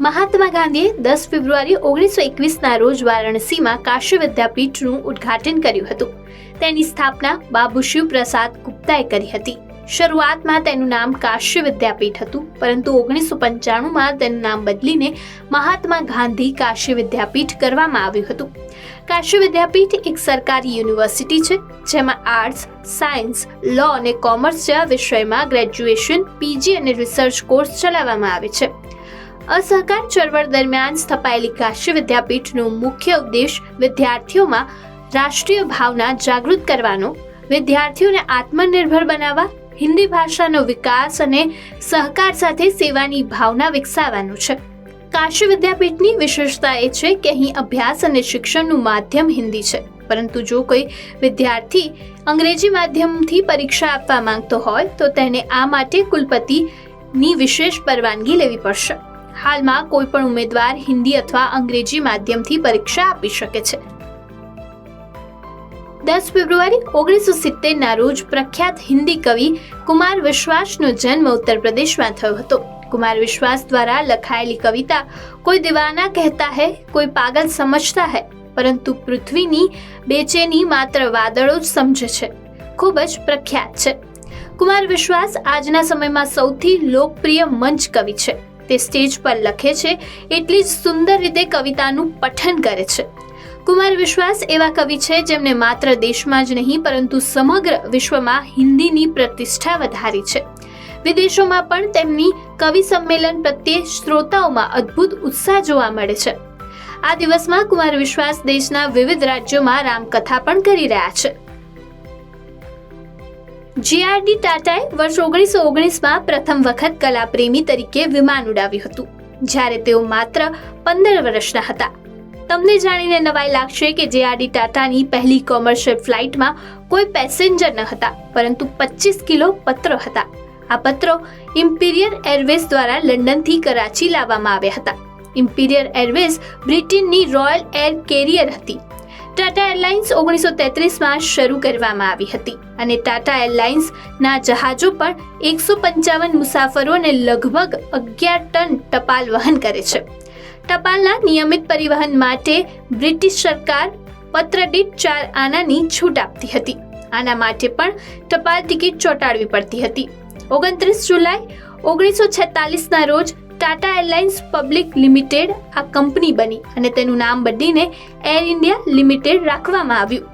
મહાત્મા ગાંધીએ 10 ફેબ્રુઆરી 1921ના રોજ વારાણસીમાં કાશી વિદ્યાપીઠનું ઉદ્ઘાટન કર્યું હતું. તેની સ્થાપના બાબુ શિવ પ્રસાદ ગુપ્તાએ કરી હતી. શરૂઆતમાં તેનું નામ કાશી વિદ્યાપીઠ હતું, પરંતુ 1995માં તેનું નામ બદલીને મહાત્મા ગાંધી કાશી વિદ્યાપીઠ કરવામાં આવ્યું હતું. કાશી વિદ્યાપીઠ એક સરકારી યુનિવર્સિટી છે, જેમાં આર્ટ્સ, સાયન્સ, લો અને કોમર્સ જેવા વિષયમાં ગ્રેજ્યુએશન, પીજી અને રિસર્ચ કોર્સ ચલાવવામાં આવે છે. અસહકાર ચળવળ દરમિયાન સ્થપાયેલી કાશી વિદ્યાપીઠનો મુખ્ય ઉદ્દેશ વિદ્યાર્થીઓમાં રાષ્ટ્રીય ભાવના જાગૃત કરવાનો, વિદ્યાર્થીઓને આત્મનિર્ભર બનાવવા, હિન્દી ભાષાનો વિકાસ અને સહકાર સાથે સેવાની ભાવના વિકસાવવાનો છે. કાશી વિદ્યાપીઠની વિશેષતા એ છે કે અહીં અભ્યાસ અને શિક્ષણનું માધ્યમ હિન્દી છે, પરંતુ જો કોઈ વિદ્યાર્થી અંગ્રેજી માધ્યમથી પરીક્ષા આપવા માંગતો હોય તો તેને આ માટે કુલપતિની વિશેષ પરવાનગી લેવી પડશે. હાલમાં કોઈ પણ ઉમેદવાર હિન્દી અથવા અંગ્રેજી માધ્યમથી પરીક્ષા આપી શકે છે. 10 ફેબ્રુઆરી 1970ના રોજ પ્રખ્યાત હિન્દી કવિ કુમાર વિશ્વાસનો જન્મ ઉત્તર પ્રદેશમાં થયો હતો. કુમાર વિશ્વાસ દ્વારા લખાયેલી કવિતા કોઈ દીવાના કહેતા હૈ, કોઈ પાગલ સમજતા હૈ, પરંતુ પૃથ્વીની બેચેની માત્ર વાદળો જ સમજે છે ખૂબ જ પ્રખ્યાત છે. કુમાર વિશ્વાસ આજના સમયમાં સૌથી લોકપ્રિય મંચ કવિ છે. તે સ્ટેજ પર લખે છે એટલી જ સુંદર રીતે કવિતાનું પઠન કરે છે. કુમાર વિશ્વાસ એવા કવિ છે જેમને માત્ર દેશમાં જ નહીં પરંતુ સમગ્ર વિશ્વમાં હિન્દીની પ્રતિષ્ઠા વધારી છે. વિદેશોમાં પણ તેમની કવિ સંમેલન પ્રત્યે શ્રોતાઓમાં અદ્ભુત ઉત્સાહ જોવા મળે છે. આ દિવસમાં કુમાર વિશ્વાસ દેશના વિવિધ રાજ્યોમાં રામકથા પણ કરી રહ્યા છે. જે.આર.ડી. ટાટાએ વર્ષ 1919માં પ્રથમ વખત કલાપ્રેમી તરીકે વિમાન ઉડાવ્યું હતું, જ્યારે તેઓ માત્ર 15 વર્ષના હતા. તમને જાણીને નવાઈ લાગશે કે જે.આર.ડી. ટાટાની પહેલી કોમર્શિયલ ફ્લાઇટમાં કોઈ પેસેન્જર ન હતા, પરંતુ 25 કિલો પત્રો હતા. આ પત્રો ઇમ્પિરિયલ એરવેઝ દ્વારા લંડનથી કરાચી લાવવામાં આવ્યા હતા. ઇમ્પિરિયલ એરવેઝ બ્રિટનની રોયલ એર કેરિયર હતી. ટાટા એરલાઇન્સ 1933માં શરૂ કરવામાં આવી હતી અને ટાટા એરલાઇન્સના જહાજો પણ 155 મુસાફરો અને લગભગ 11 ટન ટપાલ વહન કરે છે. ટપાલના નિયમિત પરિવહન માટે બ્રિટિશ સરકાર પત્ર દીઠ 4 આનાની છૂટ આપતી હતી. આના માટે પણ ટપાલ ટિકિટ ચોંટાડવી પડતી હતી. 29 જુલાઈ 1946ના રોજ ટાટા એરલાઇન્સ પબ્લિક લિમિટેડ આ કંપની બની અને તેનું નામ બદલીને એર ઇન્ડિયા લિમિટેડ રાખવામાં આવ્યું.